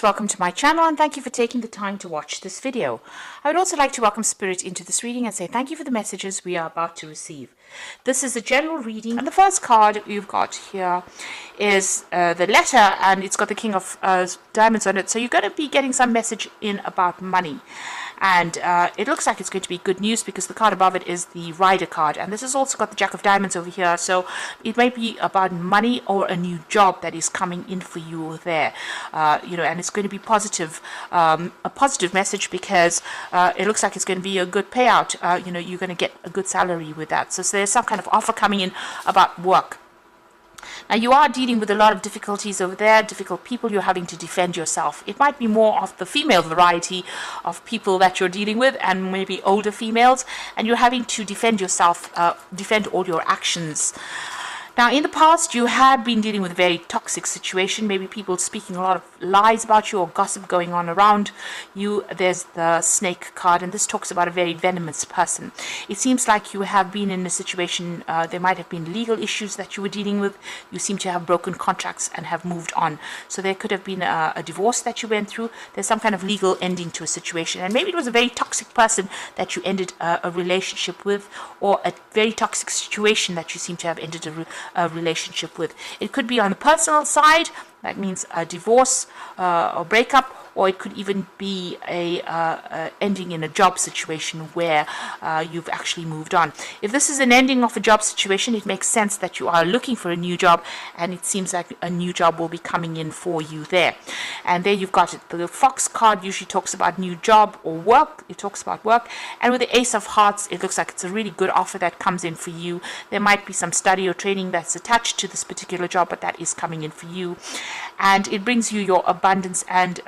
Welcome to my channel and thank you for taking the time to watch this video. I would also like to welcome Spirit into this reading and say thank you for the messages we are about to receive. This is a general reading and the first card you've got here is the letter, and it's got the King of Diamonds on it. So you're going to be getting some message in about money. And it looks like it's going to be good news because the card above it is the Rider card. And this has also got the Jack of Diamonds over here. So it may be about money or a new job that is coming in for you there. And it's going to be positive, a positive message because it looks like it's going to be a good payout. You're going to get a good salary with that. So there's some kind of offer coming in about work. Now you are dealing with a lot of difficulties over there, difficult people. You're having to defend yourself. It might be more of the female variety of people that you're dealing with, and maybe older females, and you're having to defend yourself, defend all your actions. Now, in the past, you have been dealing with a very toxic situation, maybe people speaking a lot of lies about you or gossip going on around you. There's the Snake card, and this talks about a very venomous person. It seems like you have been in a situation, there might have been legal issues that you were dealing with. You seem to have broken contracts and have moved on. So there could have been a divorce that you went through. There's some kind of legal ending to a situation, and maybe it was a very toxic person that you ended a relationship with, or a very toxic situation that you seem to have ended a relationship with. It could be on the personal side, that means a divorce or breakup, or it could even be a ending in a job situation where you've actually moved on. If this is an ending of a job situation, it makes sense that you are looking for a new job, and it seems like a new job will be coming in for you there. And there you've got it. The Fox card usually talks about new job or work. It talks about work. And with the Ace of Hearts, it looks like it's a really good offer that comes in for you. There might be some study or training that's attached to this particular job, but that is coming in for you. And it brings you your abundance, and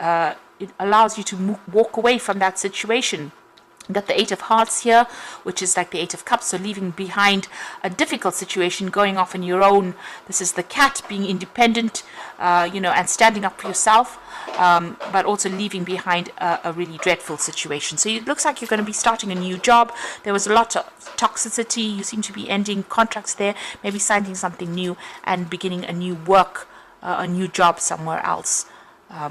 it allows you to walk away from that situation. You've got the Eight of Hearts here, which is like the Eight of Cups, so leaving behind a difficult situation, going off on your own. This is the Cat, being independent, and standing up for yourself, but also leaving behind a really dreadful situation. So it looks like you're going to be starting a new job. There was a lot of toxicity. You seem to be ending contracts there, maybe signing something new and beginning a new work, a new job somewhere else.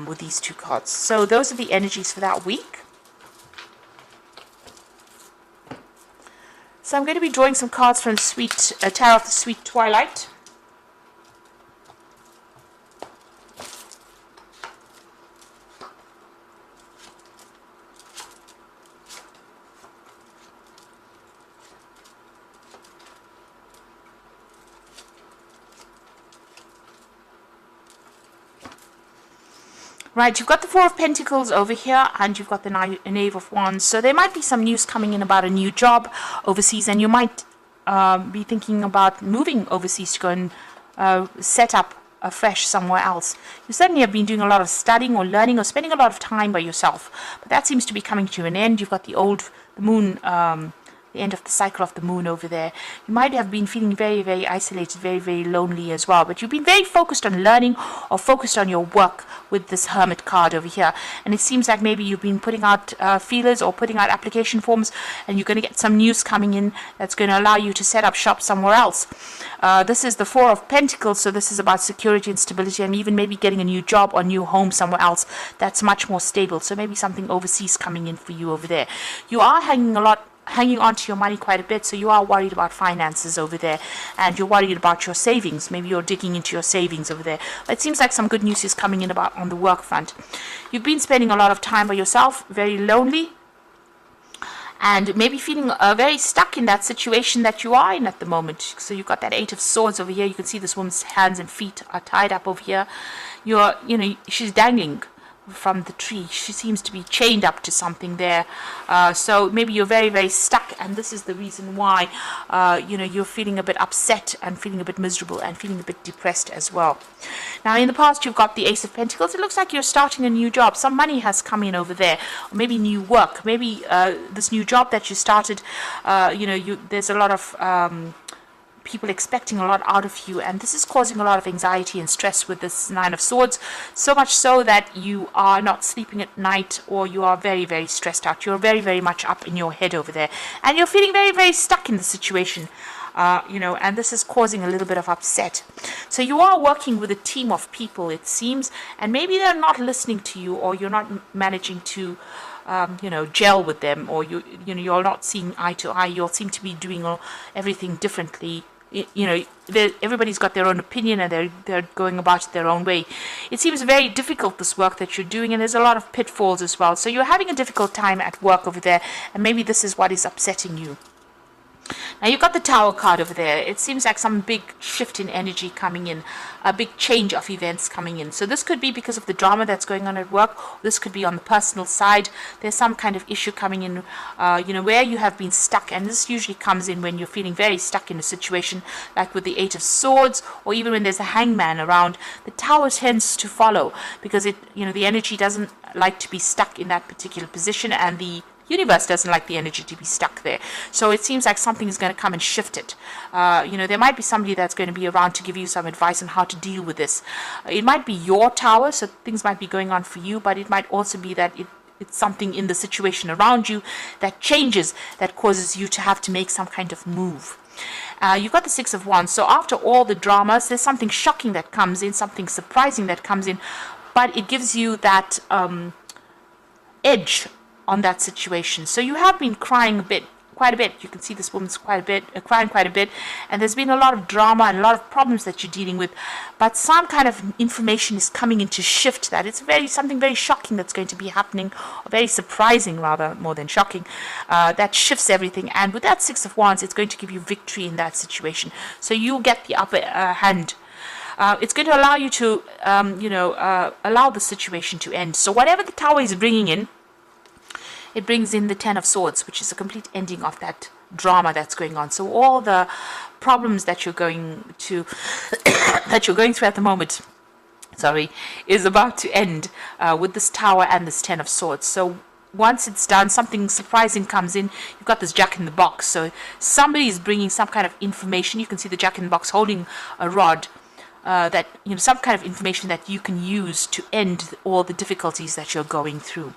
With these two cards. So those are the energies for that week. So I'm going to be drawing some cards from Tarot of the Sweet Twilight. Right, you've got the Four of Pentacles over here, and you've got the Knave of Wands. So there might be some news coming in about a new job overseas, and you might be thinking about moving overseas to go and set up afresh somewhere else. You certainly have been doing a lot of studying or learning or spending a lot of time by yourself, but that seems to be coming to an end. You've got the moon, the end of the cycle of the moon over there. You might have been feeling very, very isolated, very, very lonely as well. But you've been very focused on learning or focused on your work with this Hermit card over here. And it seems like maybe you've been putting out feelers or putting out application forms, and you're going to get some news coming in that's going to allow you to set up shop somewhere else. This is the Four of Pentacles, so this is about security and stability, and even maybe getting a new job or new home somewhere else that's much more stable. So maybe something overseas coming in for you over there. You are hanging on to your money quite a bit, so you are worried about finances over there, and you're worried about your savings. Maybe you're digging into your savings over there. But it seems like some good news is coming in about on the work front. You've been spending a lot of time by yourself, very lonely, and maybe feeling very stuck in that situation that you are in at the moment. So you've got that Eight of Swords over here. You can see this woman's hands and feet are tied up over here. She's dangling from the tree. She seems to be chained up to something there. So maybe you're very, very stuck, and this is the reason why you're feeling a bit upset and feeling a bit miserable and feeling a bit depressed as well. Now, in the past, you've got the Ace of Pentacles. It looks like you're starting a new job. Some money has come in over there, or maybe new work. Maybe this new job that you started, there's a lot of people expecting a lot out of you, and this is causing a lot of anxiety and stress with this Nine of Swords, so much so that you are not sleeping at night, or you are very, very stressed out. You're very, very much up in your head over there, and you're feeling very, very stuck in the situation. and this is causing a little bit of upset. So you are working with a team of people, it seems, and maybe they're not listening to you, or you're not managing to gel with them, or you're not seeing eye to eye. You all seem to be doing everything differently. Everybody's got their own opinion, and they're going about it their own way. It seems very difficult, this work that you're doing, and there's a lot of pitfalls as well. So you're having a difficult time at work over there, and maybe this is what is upsetting you. Now you've got the Tower card over there. It seems like some big shift in energy coming in, a big change of events coming in. So this could be because of the drama that's going on at work. This could be on the personal side. There's some kind of issue coming in, where you have been stuck. And this usually comes in when you're feeling very stuck in a situation, like with the Eight of Swords, or even when there's a hangman around. The Tower tends to follow because the energy doesn't like to be stuck in that particular position, and the universe doesn't like the energy to be stuck there. So it seems like something is going to come and shift it. There might be somebody that's going to be around to give you some advice on how to deal with this. It might be your tower, so things might be going on for you, but it might also be that it's something in the situation around you that changes, that causes you to have to make some kind of move. You've got the Six of Wands. So after all the dramas, there's something shocking that comes in, something surprising that comes in, but it gives you that edge on that situation. So you have been crying quite a bit. You can see this woman's crying quite a bit, and there's been a lot of drama and a lot of problems that you're dealing with, but some kind of information is coming in to shift that. It's something very shocking that's going to be happening, or very surprising rather, more than shocking, that shifts everything. And with that Six of Wands, it's going to give you victory in that situation. So you'll get the upper hand. It's going to allow you to allow the situation to end. So whatever the Tower is bringing in, it brings in the Ten of Swords, which is a complete ending of that drama that's going on. So all the problems that you're going through at the moment, is about to end with this Tower and this Ten of Swords. So once it's done, something surprising comes in. You've got this Jack in the Box. So somebody is bringing some kind of information. You can see the Jack in the Box holding a rod. Some kind of information that you can use to end all the difficulties that you're going through.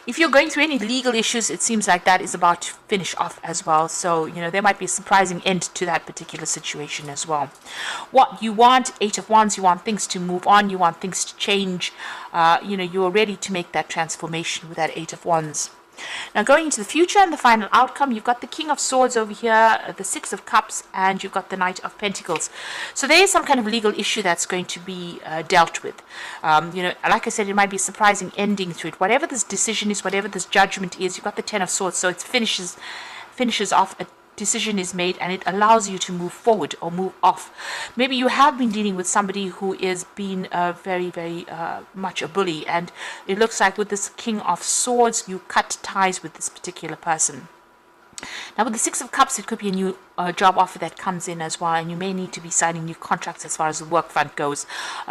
If you're going through any legal issues, it seems like that is about to finish off as well. So, there might be a surprising end to that particular situation as well. What you want, Eight of Wands, you want things to move on. You want things to change. You're ready to make that transformation with that Eight of Wands. Now going into the future and the final outcome, you've got the King of Swords over here, the Six of Cups, and you've got the Knight of Pentacles. So there is some kind of legal issue that's going to be dealt with. Like I said, it might be a surprising ending to it. Whatever this decision is, whatever this judgment is, you've got the Ten of Swords, so it finishes off a decision is made, and it allows you to move forward or move off. Maybe you have been dealing with somebody who is being very, very much a bully, and it looks like with this King of Swords, you cut ties with this particular person. Now with the Six of Cups, it could be a new job offer that comes in as well, and you may need to be signing new contracts as far as the work front goes.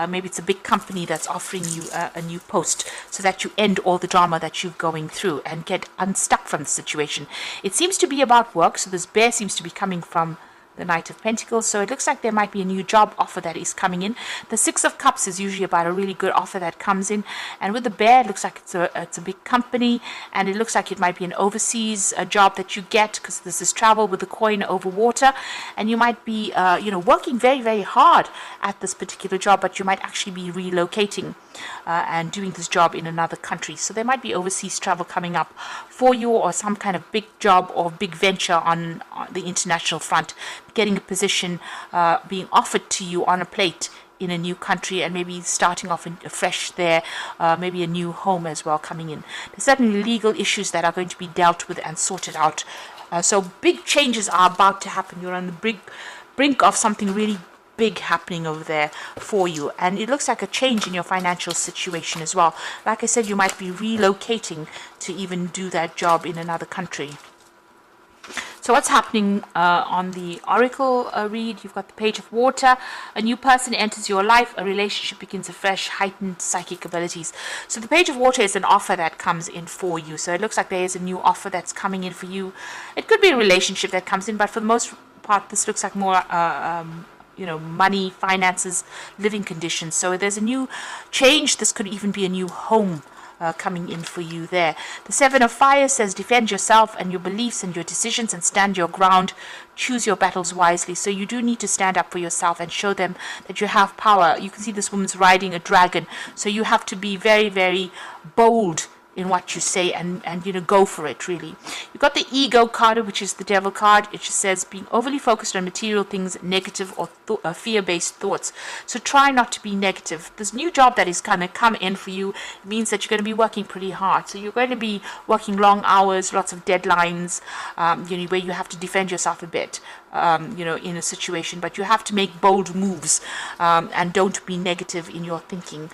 Maybe it's a big company that's offering you a new post so that you end all the drama that you're going through and get unstuck from the situation. It seems to be about work, so this bear seems to be coming from the Knight of Pentacles, so it looks like there might be a new job offer that is coming in. The Six of Cups is usually about a really good offer that comes in, and with the bear, it looks like it's a big company, and it looks like it might be an overseas job that you get, because this is travel with the coin over water, and you might be working very, very hard at this particular job, but you might actually be relocating and doing this job in another country. So there might be overseas travel coming up for you, or some kind of big job or big venture on the international front, getting a position being offered to you on a plate in a new country, and maybe starting off fresh there, maybe a new home as well coming in. There's certainly legal issues that are going to be dealt with and sorted out. So big changes are about to happen. You're on the brink of something really big happening over there for you, and it looks like a change in your financial situation as well. Like I said, you might be relocating to even do that job in another country. So what's happening on the Oracle read? You've got the Page of Water. A new person enters your life. A relationship begins afresh. Heightened psychic abilities. So the Page of Water is an offer that comes in for you. So it looks like there is a new offer that's coming in for you. It could be a relationship that comes in, but for the most part, this looks like more money, finances, living conditions. So there's a new change. This could even be a new home coming in for you there. The Seven of Fire says defend yourself and your beliefs and your decisions and stand your ground. Choose your battles wisely. So you do need to stand up for yourself and show them that you have power. You can see this woman's riding a dragon. So you have to be very, very bold in what you say and go for it, really. You've got the Ego card, which is the Devil card. It just says being overly focused on material things, negative or fear-based thoughts. So try not to be negative. This new job that is going to come in for you means that you're going to be working pretty hard. So you're going to be working long hours, lots of deadlines, where you have to defend yourself a bit. In a situation, but you have to make bold moves and don't be negative in your thinking.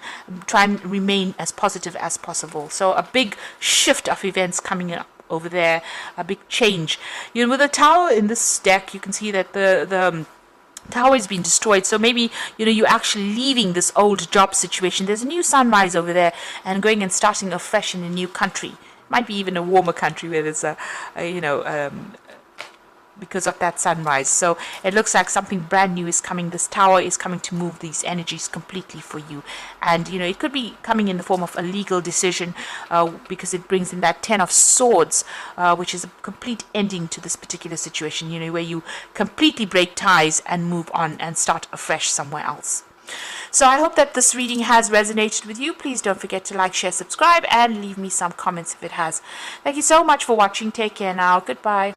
Try and remain as positive as possible. So a big shift of events coming up over there, a big change. With the Tower in this deck, you can see that the tower has been destroyed, so maybe you're actually leaving this old job situation. There's a new sunrise over there and going and starting afresh in a new country. Might be even a warmer country where there's because of that sunrise. So it looks like something brand new is coming. This tower is coming to move these energies completely for you, and it could be coming in the form of a legal decision, because it brings in that 10 of Swords, which is a complete ending to this particular situation, where you completely break ties and move on and start afresh somewhere else. So I hope that this reading has resonated with you. Please don't forget to like, share, subscribe, and leave me some comments if it has. Thank you so much for watching. Take care now. Goodbye.